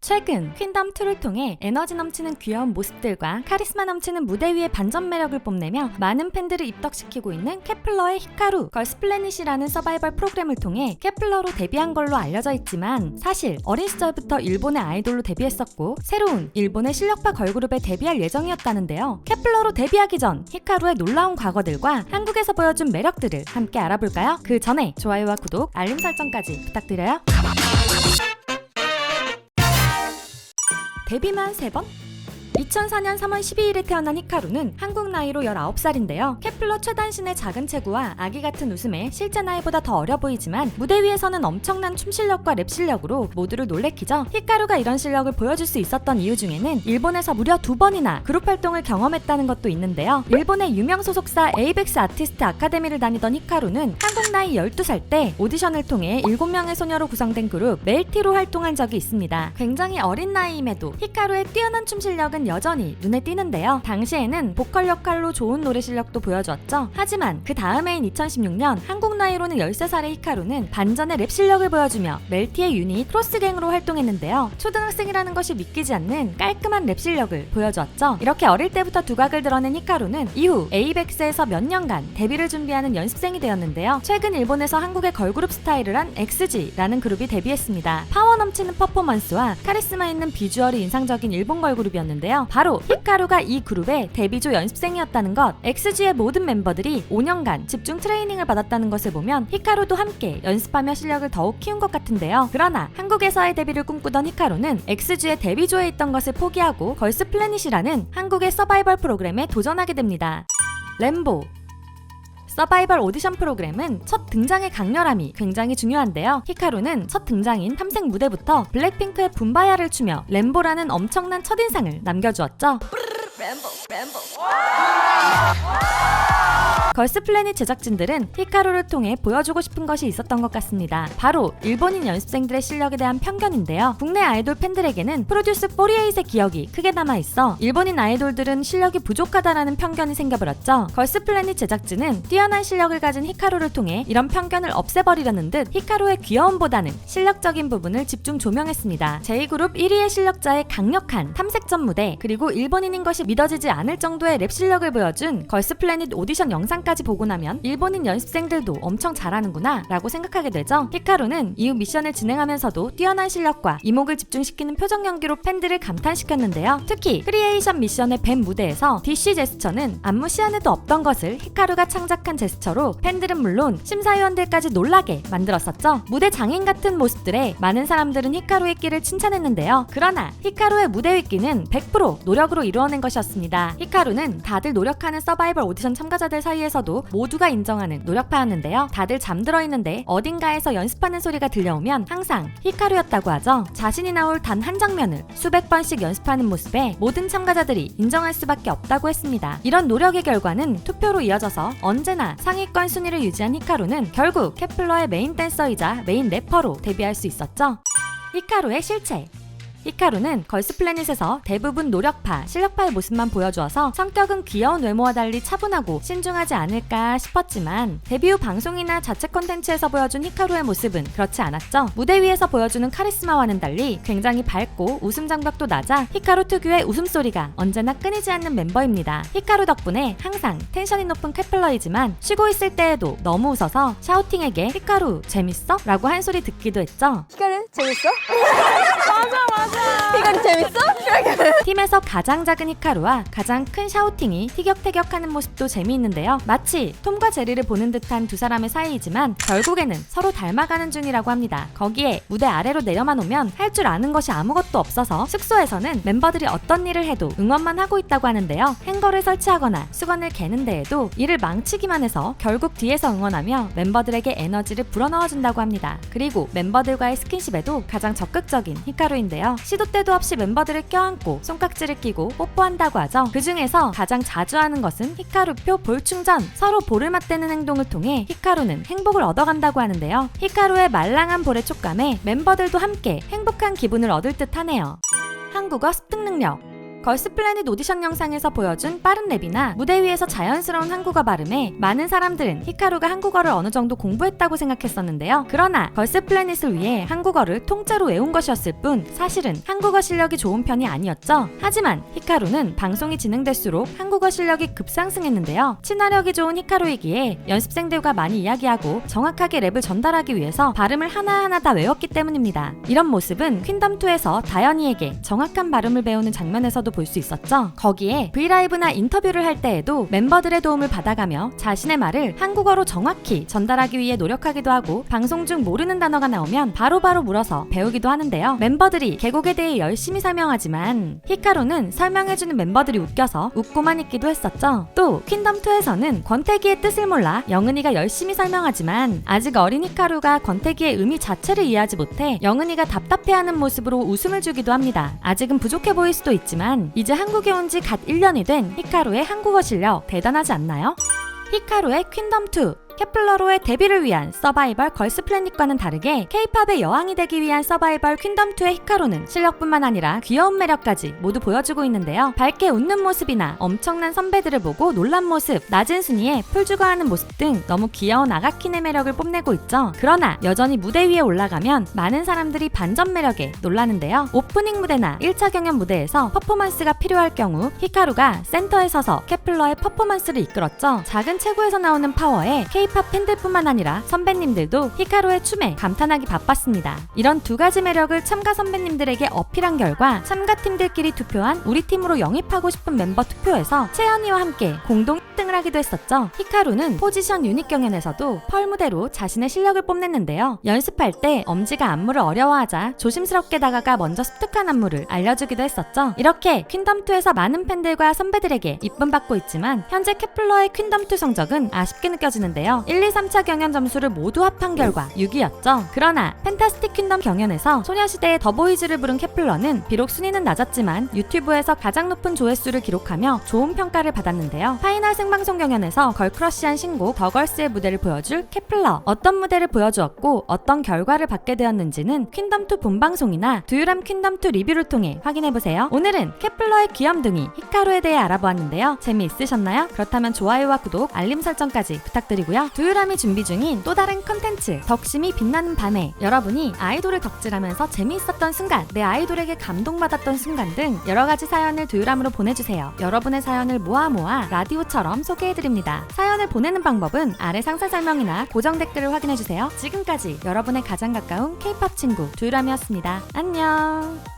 최근 퀸덤2를 통해 에너지 넘치는 귀여운 모습들과 카리스마 넘치는 무대 위의 반전 매력을 뽐내며 많은 팬들을 입덕시키고 있는 케플러의 히카루. 걸스플래닛이라는 서바이벌 프로그램을 통해 케플러로 데뷔한 걸로 알려져 있지만 사실 어린 시절부터 일본의 아이돌로 데뷔했었고 새로운 일본의 실력파 걸그룹에 데뷔할 예정이었다는데요. 케플러로 데뷔하기 전 히카루의 놀라운 과거들과 한국에서 보여준 매력들을 함께 알아볼까요? 그 전에 좋아요와 구독, 알림 설정까지 부탁드려요. 데뷔만 3번? 2004년 3월 12일에 태어난 히카루는 한국 나이로 19살인데요. 케플러 최단신의 작은 체구와 아기 같은 웃음에 실제 나이보다 더 어려 보이지만 무대 위에서는 엄청난 춤 실력과 랩 실력으로 모두를 놀래키죠. 히카루가 이런 실력을 보여줄 수 있었던 이유 중에는 일본에서 무려 2번이나 그룹 활동을 경험했다는 것도 있는데요. 일본의 유명 소속사 에이벡스 아티스트 아카데미를 다니던 히카루는 한국 나이 12살 때 오디션을 통해 7명의 소녀로 구성된 그룹 멜티로 활동한 적이 있습니다. 굉장히 어린 나이임에도 히카루의 뛰어난 춤 실력은 여전히 눈에 띄는데요. 당시에는 보컬 역할로 좋은 노래 실력도 보여주었죠. 하지만 그 다음해인 2016년 한국 나이로는 13살의 히카루는 반전의 랩 실력을 보여주며 멜티의 유닛 크로스갱으로 활동했는데요. 초등학생이라는 것이 믿기지 않는 깔끔한 랩 실력을 보여주었죠. 이렇게 어릴 때부터 두각을 드러낸 히카루는 이후 에이벡스에서 몇 년간 데뷔를 준비하는 연습생이 되었는데요. 최근 일본에서 한국의 걸그룹 스타일을 한 XG라는 그룹이 데뷔했습니다. 파워 넘치는 퍼포먼스와 카리스마 있는 비주얼이 인상적인 일본 걸그룹이었는데요. 바로 히카루가 이 그룹의 데뷔조 연습생이었다는 것, XG의 모든 멤버들이 5년간 집중 트레이닝을 받았다는 것을 보면 히카루도 함께 연습하며 실력을 더욱 키운 것 같은데요. 그러나 한국에서의 데뷔를 꿈꾸던 히카루는 XG의 데뷔조에 있던 것을 포기하고 걸스플래닛이라는 한국의 서바이벌 프로그램에 도전하게 됩니다. 램보. 서바이벌 오디션 프로그램은 첫 등장의 강렬함이 굉장히 중요한데요. 히카루는 첫 등장인 탐색 무대부터 블랙핑크의 붐바야를 추며 램보라는 엄청난 첫인상을 남겨주었죠. 걸스플래닛 제작진들은 히카루를 통해 보여주고 싶은 것이 있었던 것 같습니다. 바로 일본인 연습생들의 실력에 대한 편견인데요. 국내 아이돌 팬들에게는 프로듀스 48의 기억이 크게 남아있어 일본인 아이돌들은 실력이 부족하다라는 편견이 생겨버렸죠. 걸스플래닛 제작진은 뛰어난 실력을 가진 히카루를 통해 이런 편견을 없애버리려는 듯 히카루의 귀여움보다는 실력적인 부분을 집중 조명했습니다. 제2그룹 1위의 실력자의 강력한 탐색전 무대, 그리고 일본인인 것이 믿어지지 않을 정도의 랩 실력을 보여준 걸스플래닛 오디션 영상까지 보고 나면 일본인 연습생들도 엄청 잘하는구나 라고 생각하게 되죠. 히카루는 이후 미션을 진행하면서도 뛰어난 실력과 이목을 집중시키는 표정 연기로 팬들을 감탄시켰는데요. 특히 크리에이션 미션의 뱀 무대에서 DC 제스처는 안무 시안에도 없던 것을 히카루가 창작한 제스처로 팬들은 물론 심사위원들까지 놀라게 만들었었죠. 무대 장인 같은 모습들에 많은 사람들은 히카루의 끼를 칭찬했는데요. 그러나 히카루의 무대 윗기는 100% 노력으로 이루어낸 것이었습니다. 히카루는 다들 노력하는 서바이벌 오디션 참가자들 사이에서도 모두가 인정하는 노력파였는데요. 다들 잠들어 있는데 어딘가에서 연습하는 소리가 들려오면 항상 히카루였다고 하죠. 자신이 나올 단 한 장면을 수백 번씩 연습하는 모습에 모든 참가자들이 인정할 수밖에 없다고 했습니다. 이런 노력의 결과는 투표로 이어져서 언제나 상위권 순위를 유지한 히카루는 결국 케플러의 메인 댄서이자 메인 래퍼로 데뷔할 수 있었죠. 히카루의 실체. 히카루는 걸스플래닛에서 대부분 노력파, 실력파의 모습만 보여주어서 성격은 귀여운 외모와 달리 차분하고 신중하지 않을까 싶었지만 데뷔 후 방송이나 자체 콘텐츠에서 보여준 히카루의 모습은 그렇지 않았죠. 무대 위에서 보여주는 카리스마와는 달리 굉장히 밝고 웃음 장벽도 낮아 히카루 특유의 웃음소리가 언제나 끊이지 않는 멤버입니다. 히카루 덕분에 항상 텐션이 높은 케플러이지만 쉬고 있을 때에도 너무 웃어서 샤우팅에게 히카루 재밌어? 라고 한 소리 듣기도 했죠. 히카루 재밌어? 맞아. 히카루 재밌어? 팀에서 가장 작은 히카루와 가장 큰 샤우팅이 티격태격하는 모습도 재미있는데요. 마치 톰과 제리를 보는 듯한 두 사람의 사이이지만 결국에는 서로 닮아가는 중이라고 합니다. 거기에 무대 아래로 내려만 오면 할 줄 아는 것이 아무것도 없어서 숙소에서는 멤버들이 어떤 일을 해도 응원만 하고 있다고 하는데요. 행거를 설치하거나 수건을 개는 데에도 이를 망치기만 해서 결국 뒤에서 응원하며 멤버들에게 에너지를 불어넣어준다고 합니다. 그리고 멤버들과의 스킨십에도 가장 적극적인 히카루인데요. 시도 때도 없이 멤버들을 껴안고 손깍지를 끼고 뽀뽀한다고 하죠. 그 중에서 가장 자주 하는 것은 히카루표 볼 충전, 서로 볼을 맞대는 행동을 통해 히카루는 행복을 얻어간다고 하는데요. 히카루의 말랑한 볼의 촉감에 멤버들도 함께 행복한 기분을 얻을 듯 하네요. 한국어 습득 능력. 걸스 플래닛 오디션 영상에서 보여준 빠른 랩이나 무대 위에서 자연스러운 한국어 발음에 많은 사람들은 히카루가 한국어를 어느 정도 공부했다고 생각했었는데요. 그러나 걸스 플래닛을 위해 한국어를 통째로 외운 것이었을 뿐 사실은 한국어 실력이 좋은 편이 아니었죠. 하지만 히카루는 방송이 진행될수록 한국어 실력이 급상승했는데요. 친화력이 좋은 히카루이기에 연습생들과 많이 이야기하고 정확하게 랩을 전달하기 위해서 발음을 하나하나 다 외웠기 때문입니다. 이런 모습은 퀸덤2에서 다현이에게 정확한 발음을 배우는 장면에서도 볼 수 있었죠. 거기에 브이라이브나 인터뷰를 할 때에도 멤버들의 도움을 받아가며 자신의 말을 한국어로 정확히 전달하기 위해 노력하기도 하고 방송 중 모르는 단어가 나오면 바로바로 물어서 배우기도 하는데요. 멤버들이 계곡에 대해 열심히 설명하지만 히카루는 설명해주는 멤버들이 웃겨서 웃고만 있기도 했었죠. 또 퀸덤2에서는 권태기의 뜻을 몰라 영은이가 열심히 설명하지만 아직 어린 히카루가 권태기의 의미 자체를 이해하지 못해 영은이가 답답해하는 모습으로 웃음을 주기도 합니다. 아직은 부족해 보일 수도 있지만 이제 한국에 온 지 갓 1년이 된 히카루의 한국어 실력 대단하지 않나요? 히카루의 퀸덤2 케플러로의 데뷔를 위한 서바이벌 걸스 플래닛과는 다르게 K-팝의 여왕이 되기 위한 서바이벌 퀸덤2의 히카루는 실력뿐만 아니라 귀여운 매력까지 모두 보여주고 있는데요. 밝게 웃는 모습이나 엄청난 선배들을 보고 놀란 모습, 낮은 순위에 풀죽어하는 모습 등 너무 귀여운 아가킨의 매력을 뽐내고 있죠. 그러나 여전히 무대 위에 올라가면 많은 사람들이 반전 매력에 놀라는데요. 오프닝 무대나 1차 경연 무대에서 퍼포먼스가 필요할 경우 히카루가 센터에 서서 케플러의 퍼포먼스를 이끌었죠. 작은 체구에서 나오는 파워에 K-팝 팬들뿐만 아니라 선배님들도 히카루의 춤에 감탄하기 바빴습니다. 이런 두 가지 매력을 참가 선배님들에게 어필한 결과 참가팀들끼리 투표한 우리 팀으로 영입하고 싶은 멤버 투표에서 채연이와 함께 공동 1등을 하기도 했었죠. 히카루는 포지션 유닛 경연에서도 펄 무대로 자신의 실력을 뽐냈는데요. 연습할 때 엄지가 안무를 어려워하자 조심스럽게 다가가 먼저 습득한 안무를 알려주기도 했었죠. 이렇게 퀸덤2에서 많은 팬들과 선배들에게 이쁨 받고 있지만 현재 케플러의 퀸덤2 성적은 아쉽게 느껴지는데요. 1, 2, 3차 경연 점수를 모두 합한 결과 6위였죠. 그러나 펜타스틱 퀸덤 경연에서 소녀시대의 더보이즈를 부른 케플러는 비록 순위는 낮았지만 유튜브에서 가장 높은 조회수를 기록하며 좋은 평가를 받았는데요. 파이널 생방송 경연에서 걸크러쉬한 신곡 더걸스의 무대를 보여줄 케플러. 어떤 무대를 보여주었고 어떤 결과를 받게 되었는지는 퀸덤2 본방송이나 두유람 퀸덤2 리뷰를 통해 확인해보세요. 오늘은 케플러의 귀염둥이 히카루에 대해 알아보았는데요. 재미있으셨나요? 그렇다면 좋아요와 구독, 알림 설정까지 부탁드리고요. 두유람이 준비 중인 또 다른 컨텐츠 덕심이 빛나는 밤에 여러분이 아이돌을 덕질하면서 재미있었던 순간, 내 아이돌에게 감동받았던 순간 등 여러가지 사연을 두유람으로 보내주세요. 여러분의 사연을 모아 라디오처럼 소개해드립니다. 사연을 보내는 방법은 아래 상세 설명이나 고정 댓글을 확인해주세요. 지금까지 여러분의 가장 가까운 K-팝 친구 두유람이었습니다. 안녕.